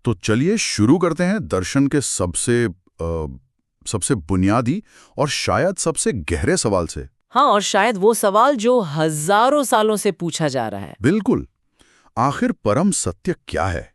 तो चलिए शुरू करते हैं दर्शन के सबसे बुनियादी और शायद सबसे गहरे सवाल से। हाँ, और शायद वो सवाल जो हजारों सालों से पूछा जा रहा है। बिल्कुल। आखिर परम सत्य क्या है?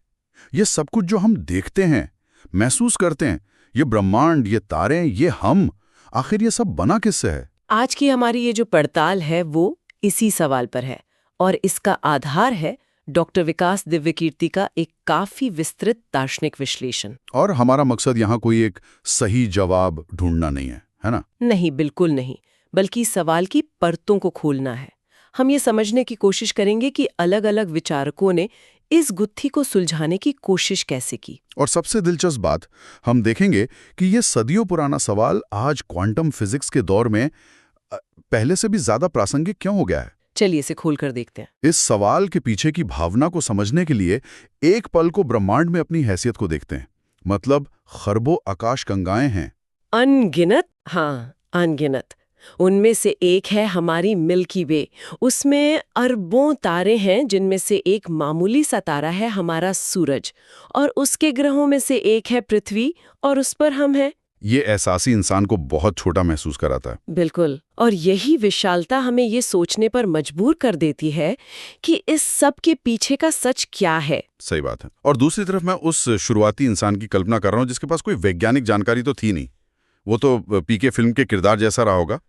ये सब कुछ जो हम देखते हैं, महसूस करते हैं, ये ब्रह्मांड, ये तारे, ये हम, आखिर ये सब बना किससे है? आज की हमारी ये जो पड़ताल है वो इसी सवाल पर है, और इसका आधार है डॉक्टर विकास दिव्यकीर्ति का एक काफी विस्तृत दार्शनिक विश्लेषण। और हमारा मकसद यहाँ कोई एक सही जवाब ढूंढना नहीं है ना? नहीं, बिल्कुल नहीं, बल्कि सवाल की परतों को खोलना है। हम ये समझने की कोशिश करेंगे कि अलग-अलग विचारकों ने इस गुत्थी को सुलझाने की कोशिश कैसे की। और सबसे दिलचस्प बात, हम देखेंगे कि ये सदियों पुराना सवाल आज क्वांटम फिजिक्स के दौर में पहले से भी ज्यादा प्रासंगिक क्यों हो गया है। चलिए इसे खोलकर देखते हैं। इस सवाल के पीछे की भावना को समझने के लिए एक पल को ब्रह्मांड में अपनी हैसियत को देखते हैं। मतलब खरबों आकाशगंगाएं हैं। अनगिनत, हाँ अनगिनत। उनमें से एक है हमारी मिल्की वे। उसमें अरबों तारे हैं, जिनमें से एक मामूली सा तारा है हमारा सूरज, और उसके ग्रहों में से एक है पृथ्वी, और उस पर हम हैं। ये एहसास ही इंसान को बहुत छोटा महसूस कराता है। बिल्कुल, और यही विशालता हमें ये सोचने पर मजबूर कर देती है कि इस सब के पीछे का सच क्या है। सही बात है। और दूसरी तरफ मैं उस शुरुआती इंसान की कल्पना कर रहा हूँ जिसके पास कोई वैज्ञानिक जानकारी तो थी नहीं। वो तो पीके फिल्म के किरदार जैसा रहा होगा।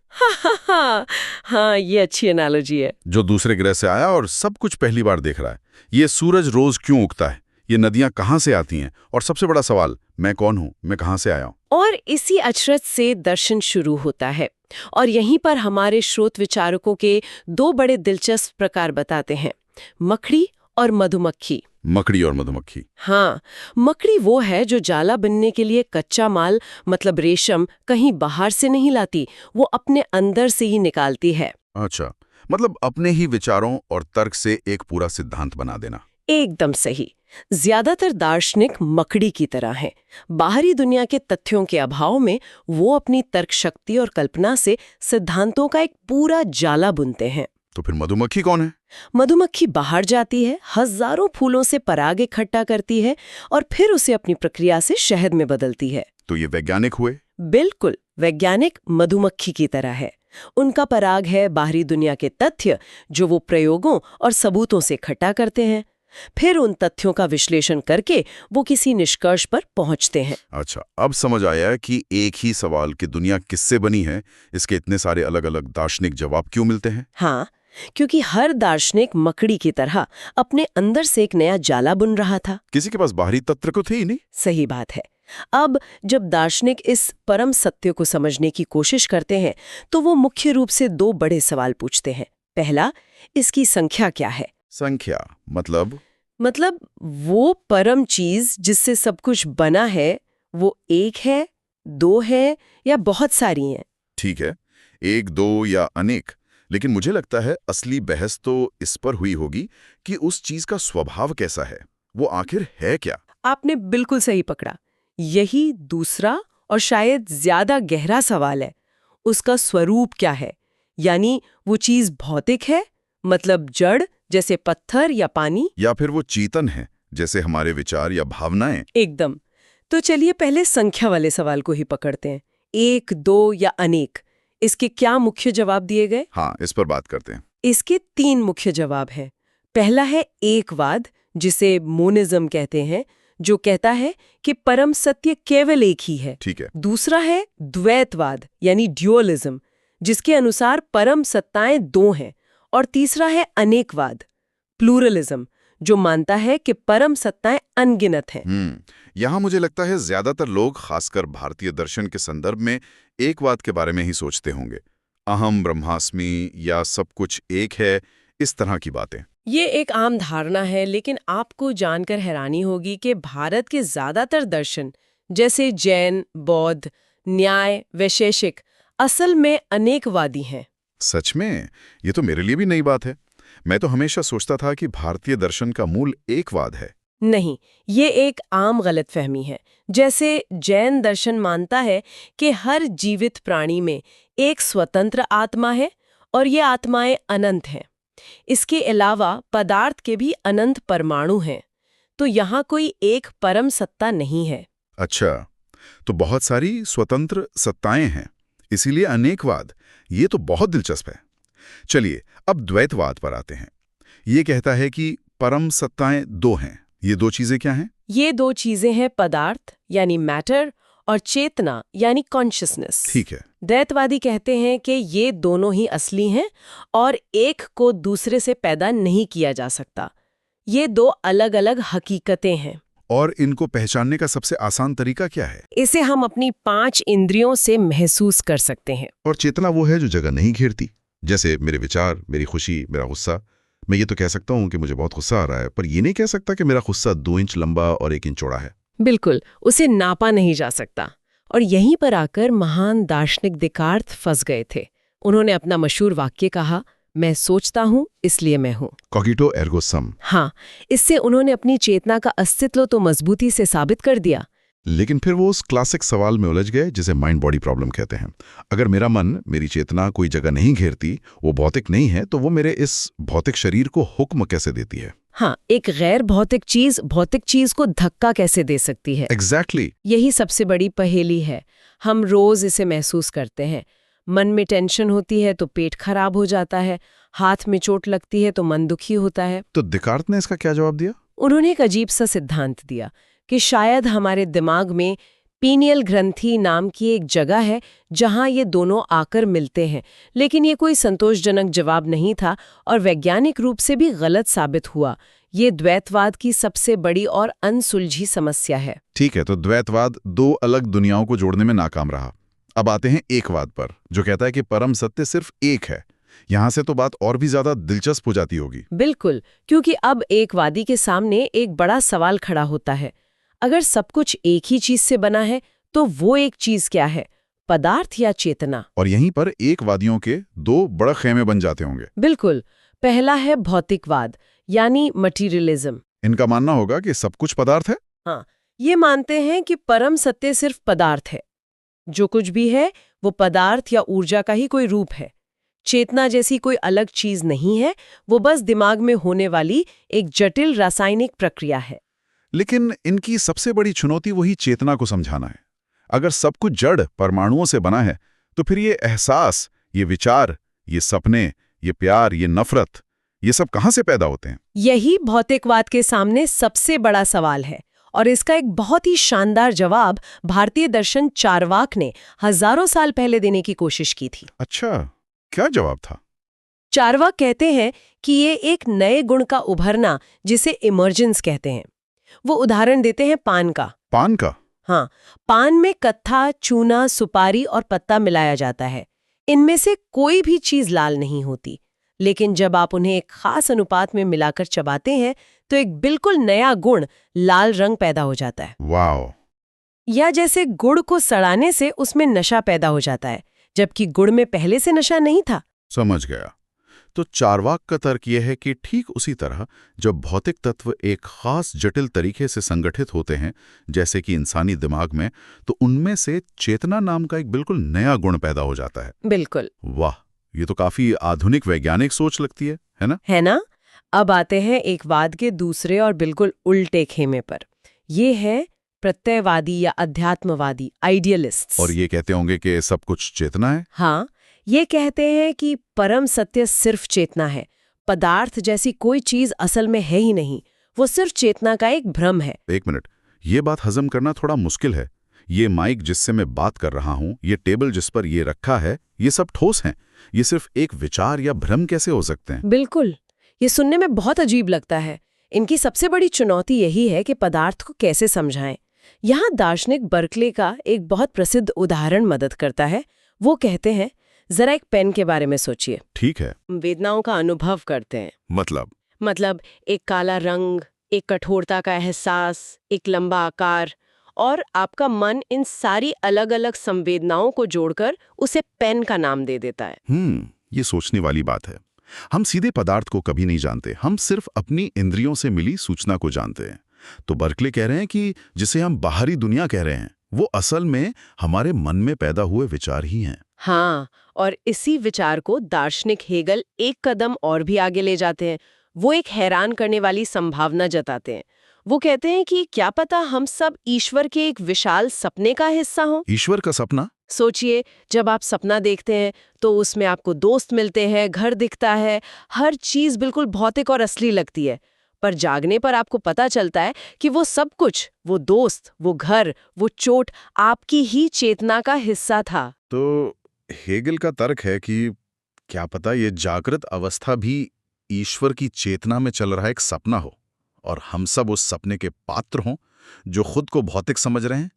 हाँ, ये अच्छी एनालॉजी है। जो दूसरे ग्रह से आया और सब कुछ पहली बार देख रहा है। ये सूरज रोज क्यों उगता है, ये नदियां कहाँ से आती हैं, और सबसे बड़ा सवाल, मैं कौन हूँ, मैं कहाँ से आया हूँ। और इसी अचरज से दर्शन शुरू होता है, और यहीं पर हमारे स्रोत विचारकों के दो बड़े दिलचस्प प्रकार बताते हैं, मकड़ी और मधुमक्खी। मकड़ी और मधुमक्खी। हाँ, मकड़ी वो है जो जाला बनने के लिए कच्चा माल मतलब रेशम कहीं बाहर से नहीं लाती, वो अपने अंदर से ही निकालती है। अच्छा, मतलब अपने ही विचारों और तर्क से एक पूरा सिद्धांत बना देना। एकदम सही। ज्यादातर दार्शनिक मकड़ी की तरह हैं। बाहरी दुनिया के तथ्यों के अभाव में वो अपनी तर्क शक्ति और कल्पना से सिद्धांतों का एक पूरा जाला बुनते हैं। तो फिर मधुमक्खी कौन है? मधुमक्खी बाहर जाती है, हजारों फूलों से पराग इकट्ठा करती है, और फिर उसे अपनी प्रक्रिया से शहद में बदलती है। तो ये वैज्ञानिक हुए? बिल्कुल, वैज्ञानिक मधुमक्खी की तरह है। उनका पराग है बाहरी दुनिया के तथ्य जो वो प्रयोगों और सबूतों से इकट्ठा करते हैं। फिर उन तथ्यों का विश्लेषण करके वो किसी निष्कर्ष पर पहुंचते हैं। अच्छा, अब समझ आया कि एक ही सवाल कि दुनिया किससे बनी है, इसके इतने सारे अलग अलग दार्शनिक जवाब क्यों मिलते हैं। हाँ, क्योंकि हर दार्शनिक मकड़ी की तरह अपने अंदर से एक नया जाला बुन रहा था। किसी के पास बाहरी तथ्य को थे ही नहीं। सही बात है। अब जब दार्शनिक इस परम सत्य को समझने की कोशिश करते हैं तो वो मुख्य रूप से दो बड़े सवाल पूछते हैं। पहला, इसकी संख्या क्या है। संख्या मतलब वो परम चीज जिससे सब कुछ बना है, वो एक है, दो है, या बहुत सारी हैं। ठीक है, एक, दो या अनेक। लेकिन मुझे लगता है असली बहस तो इस पर हुई होगी कि उस चीज का स्वभाव कैसा है, वो आखिर है क्या। आपने बिल्कुल सही पकड़ा। यही दूसरा और शायद ज्यादा गहरा सवाल है। उसका स्वरूप क्या है, यानी वो चीज भौतिक है, मतलब जड़ जैसे पत्थर या पानी, या फिर वो चेतन है जैसे हमारे विचार या भावनाएं। एकदम। तो चलिए पहले संख्या वाले सवाल को ही पकड़ते हैं। एक, दो या अनेक, इसके क्या मुख्य जवाब दिए गए। हाँ, इस पर बात करते हैं। इसके तीन मुख्य जवाब हैं। पहला है एकवाद, जिसे मोनिज्म कहते हैं, जो कहता है कि परम सत्य केवल एक ही है। ठीक है। दूसरा है द्वैतवाद यानी ड्यूअलिज्म, जिसके अनुसार परम सत्ताएं दो हैं। और तीसरा है अनेकवाद, प्लूरलिज्म, जो मानता है कि परम सत्ताएं अनगिनत हैं। यहाँ मुझे लगता है ज्यादातर लोग, खासकर भारतीय दर्शन के संदर्भ में, एकवाद के बारे में ही सोचते होंगे। अहम ब्रह्मास्मि या सब कुछ एक है, इस तरह की बातें। ये एक आम धारणा है, लेकिन आपको जानकर हैरानी होगी कि भारत के ज्यादातर दर्शन जैसे जैन, बौद्ध, न्याय, वैशेषिक असल में अनेकवादी हैं। सच में? ये तो मेरे लिए भी नई बात है। मैं तो हमेशा सोचता था कि भारतीय दर्शन का मूल एकवाद है। नहीं, ये एक आम गलतफहमी है। जैसे जैन दर्शन मानता है कि हर जीवित प्राणी में एक स्वतंत्र आत्मा है और ये आत्माएं अनंत हैं। इसके अलावा पदार्थ के भी अनंत परमाणु हैं। तो यहाँ कोई एक परम सत्ता नहीं है। अच्छा, तो बहुत सारी स्वतंत्र सत्ताएं हैं, इसीलिए अनेकवाद। ये तो बहुत दिलचस्प है। चलिए अब द्वैतवाद पर आते हैं। ये कहता है कि परम सत्ताएं दो हैं। ये दो चीजें क्या हैं? ये दो चीजें हैं पदार्थ यानी मैटर और चेतना यानी कॉन्शियसनेस। ठीक है। द्वैतवादी कहते हैं कि ये दोनों ही असली हैं और एक को दूसरे से पैदा नहीं किया जा सकता। ये दो अलग-अलग हकीकतें हैं। और इनको पहचानने का सबसे आसान तरीका क्या है? इसे हम अपनी 5 इंद्रियों से महसूस कर सकते हैं। और चेतना वो है जो जगह नहीं घेरती, जैसे मेरे विचार, मेरी खुशी, मेरा गुस्सा। मैं ये तो कह सकता हूँ कि मुझे बहुत गुस्सा आ रहा है, पर ये नहीं कह सकता कि मेरा गुस्सा 2 इंच लंबा और 1 इंच चौड़ा है। बिल्कुल, उसे नापा नहीं जा सकता। और यहीं पर आकर महान दार्शनिक देकार्त फंस गए थे। उन्होंने अपना मशहूर वाक्य कहा, मैं सोचता हूँ इसलिए मैं हूँ। कॉगिटो एर्गो सम। हाँ, इससे उन्होंने अपनी चेतना का अस्तित्व तो मजबूती से साबित कर दिया। लेकिन फिर वो उस क्लासिक सवाल में उलझ गए जिसे माइंड बॉडी प्रॉब्लम कहते हैं। अगर मेरा मन, मेरी चेतना कोई जगह नहीं घेरती, वो भौतिक नहीं है, तो वो मेरे इस भौतिक शरीर को हुक्म कैसे देती है? हाँ, एक गैर भौतिक चीज को धक्का कैसे दे सकती है? एग्जैक्टली। यही सबसे बड़ी पहेली है। हम रोज इसे महसूस करते हैं। मन में टेंशन होती है तो पेट खराब हो जाता है, हाथ में चोट लगती है तो मन दुखी होता है। तो देकार्त ने इसका क्या जवाब दिया? उन्होंने एक अजीब सा सिद्धांत दिया कि शायद हमारे दिमाग में पीनियल ग्रंथि नाम की एक जगह है जहां ये दोनों आकर मिलते हैं। लेकिन ये कोई संतोषजनक जवाब नहीं था और वैज्ञानिक रूप से भी गलत साबित हुआ। ये द्वैतवाद की सबसे बड़ी और अनसुलझी समस्या है। ठीक है, तो द्वैतवाद 2 अलग दुनियाओं को जोड़ने में नाकाम रहा। अब आते हैं एकवाद पर, जो कहता है कि परम सत्य सिर्फ एक है। यहां से तो बात और भी ज्यादा दिलचस्प हो जाती होगी। बिल्कुल, क्योंकि अब एकवादी के सामने एक बड़ा सवाल खड़ा होता है। अगर सब कुछ एक ही चीज से बना है तो वो एक चीज क्या है, पदार्थ या चेतना? और यहीं पर एकवादियों के 2 बड़े खेमे बन जाते होंगे। बिल्कुल। पहला है भौतिकवाद यानी मटीरियलिज्म। इनका मानना होगा कि सब कुछ पदार्थ है। हाँ, ये मानते हैं कि परम सत्य सिर्फ पदार्थ है। जो कुछ भी है वो पदार्थ या ऊर्जा का ही कोई रूप है। चेतना जैसी कोई अलग चीज नहीं है, वो बस दिमाग में होने वाली एक जटिल रासायनिक प्रक्रिया है। लेकिन इनकी सबसे बड़ी चुनौती वही चेतना को समझाना है। अगर सब कुछ जड़ परमाणुओं से बना है, तो फिर ये एहसास, ये विचार, ये सपने, ये प्यार, ये नफरत, ये सब कहाँ से पैदा होते हैं? यही भौतिकवाद के सामने सबसे बड़ा सवाल है और इसका एक बहुत ही शानदार जवाब भारतीय दर्शन चार्वाक ने हजारों साल पहले देने की कोशिश की थी। अच्छा, क्या जवाब था? चार्वाक कहते हैं कि ये एक नए गुण का उभरना, जिसे इमर्जेंस कहते हैं। वो उदाहरण देते हैं पान का। पान का? हाँ, पान में कत्था, चूना, सुपारी और पत्ता मिलाया जाता है। इनमें से कोई भी चीज लाल नहीं होती, लेकिन जब आप उन्हें एक खास अनुपात में मिलाकर चबाते हैं तो एक बिल्कुल नया गुण, लाल रंग पैदा हो जाता है। वाओ! या जैसे गुड़ को सड़ाने से उसमें नशा पैदा हो जाता है, जबकि गुड़ में पहले से नशा नहीं था। समझ गया। तो चार्वाक का तर्क यह है कि ठीक उसी तरह जब भौतिक तत्व एक खास जटिल तरीके से संगठित होते हैं, जैसे कि इंसानी दिमाग में, तो उनमें से चेतना नाम का एक बिल्कुल नया गुण पैदा हो जाता है। बिल्कुल। वाह, ये तो काफी आधुनिक वैज्ञानिक सोच लगती है ना? है ना? अब आते हैं एक वाद के दूसरे और बिल्कुल उल्टे खेमे पर। ये है प्रत्ययवादी या अध्यात्मवादी, आइडियलिस्ट्स। और ये कहते होंगे कि सब कुछ चेतना है? हाँ, ये कहते हैं कि परम सत्य सिर्फ चेतना है। पदार्थ जैसी कोई चीज असल में है ही नहीं, वो सिर्फ चेतना का एक भ्रम है। 1 मिनट, ये बात हजम करना थोड़ा मुश्किल है। ये माइक जिससे मैं बात कर रहा हूँ, ये टेबल जिस पर ये रखा है, ये सब ठोस हैं। ये सिर्फ एक विचार या भ्रम कैसे हो सकते हैं? बिल्कुल, ये सुनने में बहुत अजीब लगता है। इनकी सबसे बड़ी चुनौती यही है कि पदार्थ को कैसे समझाएं। यहाँ दार्शनिक बर्कले का एक बहुत प्रसिद्ध उदाहरण मदद करता है। वो कहते हैं, जरा एक पेन के बारे में सोचिए। ठीक है। वेदनाओं का अनुभव करते हैं। मतलब एक काला रंग, एक कठोरता का एहसास, एक लंबा आकार, और आपका मन इन सारी अलग अलग संवेदनाओं को जोड़कर उसे पेन का नाम दे देता है। ये सोचने वाली बात है। हम सीधे पदार्थ को कभी नहीं जानते, हम सिर्फ अपनी इंद्रियों से मिली सूचना को जानते हैं। तो बर्कले कह रहे हैं कि जिसे हम बाहरी दुनिया कह रहे हैं, वो असल में हमारे मन में पैदा हुए विचार ही हैं। हाँ, और इसी विचार को दार्शनिक हेगल एक कदम और भी आगे ले जाते हैं। वो एक हैरान करने वाली संभावना जताते हैं। वो कहते हैं कि क्या पता हम सब ईश्वर के एक विशाल सपने का हिस्सा हों। ईश्वर का सपना? सोचिए, जब आप सपना देखते हैं तो उसमें आपको दोस्त मिलते हैं, घर दिखता है, हर चीज बिल्कुल भौतिक और असली लगती है। पर जागने पर आपको पता चलता है कि वो सब कुछ, वो दोस्त, वो घर, वो चोट, आपकी ही चेतना का हिस्सा था। तो हेगल का तर्क है कि क्या पता ये जागृत अवस्था भी ईश्वर की चेतना में चल रहा एक सपना हो और हम सब उस सपने के पात्र हों जो खुद को भौतिक समझ रहे हैं।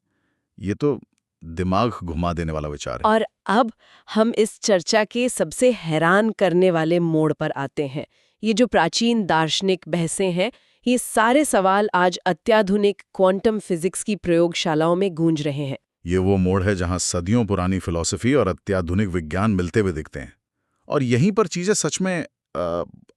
ये तो दिमाग घुमा देने वाला विचार है। और अब हम इस चर्चा के सबसे हैरान करने वाले मोड़ पर आते हैं। ये जो प्राचीन दार्शनिक बहसें हैं, ये सारे सवाल आज अत्याधुनिक क्वांटम फिजिक्स की प्रयोगशालाओं में गूंज रहे हैं। ये वो मोड़ है जहां सदियों पुरानी फिलॉसफी और अत्याधुनिक विज्ञान मिलते हुए दिखते हैं और यहीं पर चीजें सच में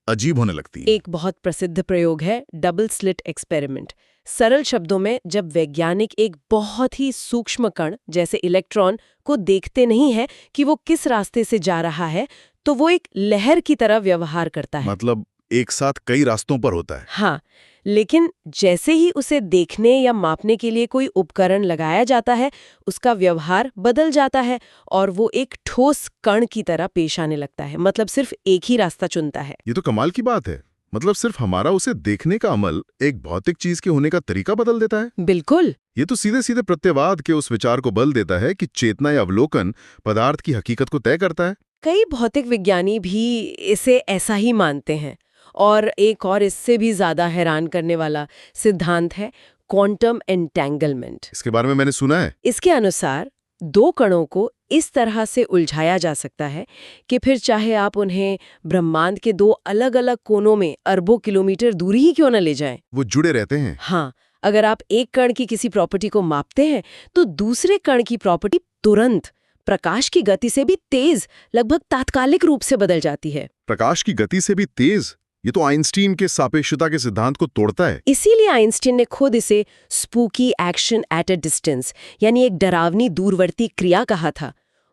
अजीब होने लगती हैं। एक बहुत प्रसिद्ध प्रयोग है डबल स्लिट एक्सपेरिमेंट। सरल शब्दों में, जब वैज्ञानिक एक बहुत ही सूक्ष्म कण जैसे इलेक्ट्रॉन को देखते नहीं है कि वो किस रास्ते से जा रहा है, तो वो एक लहर की तरह व्यवहार करता है। मतलब एक साथ कई रास्तों पर होता है। हाँ, लेकिन जैसे ही उसे देखने या मापने के लिए कोई उपकरण लगाया जाता है, उसका व्यवहार बदल जाता है और वो एक ठोस कण की तरह पेश आने लगता है। मतलब सिर्फ एक ही रास्ता चुनता है। ये तो कमाल की बात है। मतलब सिर्फ हमारा उसे देखने का अमल एक भौतिक चीज के होने का तरीका बदल देता है। बिल्कुल। ये तो सीधे सीधे प्रत्यवाद के उस विचार को बल देता है कि चेतना या अवलोकन पदार्थ की हकीकत को तय करता है। कई भौतिक विज्ञानी भी इसे ऐसा ही मानते हैं। और एक और इससे भी ज्यादा हैरान करने वाला सिद्धांत है क्वांटम एंटेंगलमेंट। इसके बारे में मैंने सुना है। इसके अनुसार दो कणों को इस तरह से उलझाया जा सकता है कि फिर चाहे आप उन्हें ब्रह्मांड के दो अलग अलग कोनों में अरबों किलोमीटर दूरी ही क्यों न ले जाएं, वो जुड़े रहते हैं। हाँ, अगर आप एक कण की किसी प्रॉपर्टी को मापते हैं तो दूसरे कण की प्रॉपर्टी तुरंत प्रकाश की गति से भी तेज, लगभग तात्कालिक रूप से बदल जाती है। प्रकाश की गति से भी तेज? ये तो आइंस्टीन के सापेक्षता के सिद्धांत को तोड़ता है। इसीलिए आइंस्टीन ने खुद इसे spooky action at a distance, यानी एक डरावनी दूरवर्ती क्रिया कहा था।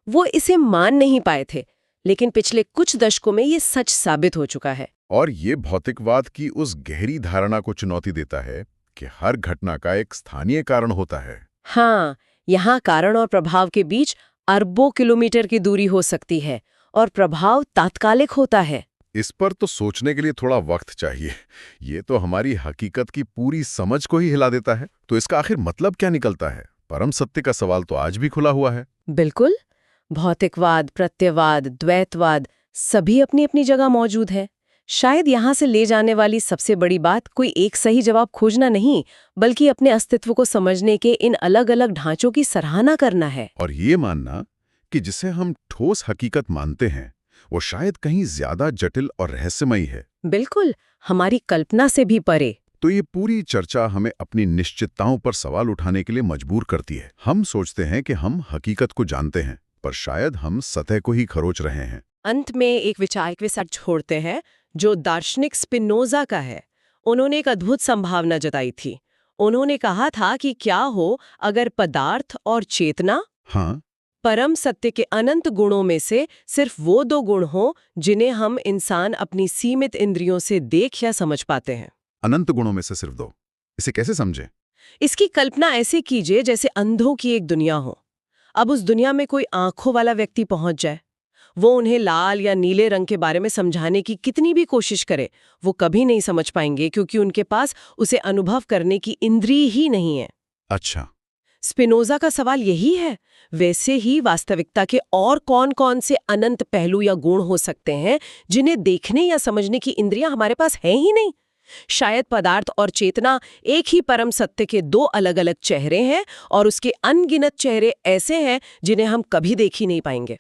वो इसे मान नहीं पाए थे, लेकिन पिछले कुछ दशकों में ये सच साबित हो चुका है। और ये भौतिकवाद की उस गहरी धारणा को चुनौती देता है कि हर घटना का एक स्थानीय कारण होता है। हाँ, यहाँ कारण और प्रभाव के बीच अरबों किलोमीटर की दूरी हो सकती है और प्रभाव तात्कालिक होता है। इस पर तो सोचने के लिए थोड़ा वक्त चाहिए। ये तो हमारी हकीकत की पूरी समझ को ही हिला देता है। तो इसका आखिर मतलब क्या निकलता है? परम सत्य का सवाल तो आज भी खुला हुआ है। बिल्कुल। भौतिकवाद, प्रत्ययवाद, द्वैतवाद सभी अपनी अपनी जगह मौजूद है। शायद यहाँ से ले जाने वाली सबसे बड़ी बात कोई एक सही जवाब खोजना नहीं, बल्कि अपने अस्तित्व को समझने के इन अलग अलग ढांचों की सराहना करना है। और ये मानना कि जिसे हम ठोस हकीकत मानते हैं वो शायद कहीं ज्यादा जटिल और रहस्यमयी है। बिल्कुल, हमारी कल्पना से भी परे। तो ये पूरी चर्चा हमें अपनी निश्चितताओं पर सवाल उठाने के लिए मजबूर करती है। हम सोचते हैं कि हम हकीकत को जानते हैं, पर शायद हम सतह को ही खरोच रहे हैं। अंत में एक विचार के साथ छोड़ते हैं जो दार्शनिक स्पिनोजा का है। उन्होंने एक अद्भुत संभावना जताई थी। उन्होंने कहा था कि क्या हो अगर पदार्थ और चेतना, हाँ, परम सत्य के अनंत गुणों में से सिर्फ वो दो गुण हों जिन्हें हम इंसान अपनी सीमित इंद्रियों से देख या समझ पाते हैं। अनंत गुणों में से सिर्फ दो। इसे कैसे समझें? इसकी कल्पना ऐसे कीजिए जैसे अंधों की एक दुनिया हो। अब उस दुनिया में कोई आंखों वाला व्यक्ति पहुंच जाए। वो उन्हें लाल या नीले रंग के बारे में समझाने की कितनी भी कोशिश करे, वो कभी नहीं समझ पाएंगे, क्योंकि उनके पास उसे अनुभव करने की इंद्रिय ही नहीं है। अच्छा, स्पिनोजा का सवाल यही है। वैसे ही वास्तविकता के और कौन-कौन से अनंत पहलू या गुण हो सकते हैं जिन्हें देखने या समझने की इंद्रियां हमारे पास है ही नहीं? शायद पदार्थ और चेतना एक ही परम सत्य के दो अलग-अलग चेहरे हैं और उसके अनगिनत चेहरे ऐसे हैं जिन्हें हम कभी देख ही नहीं पाएंगे।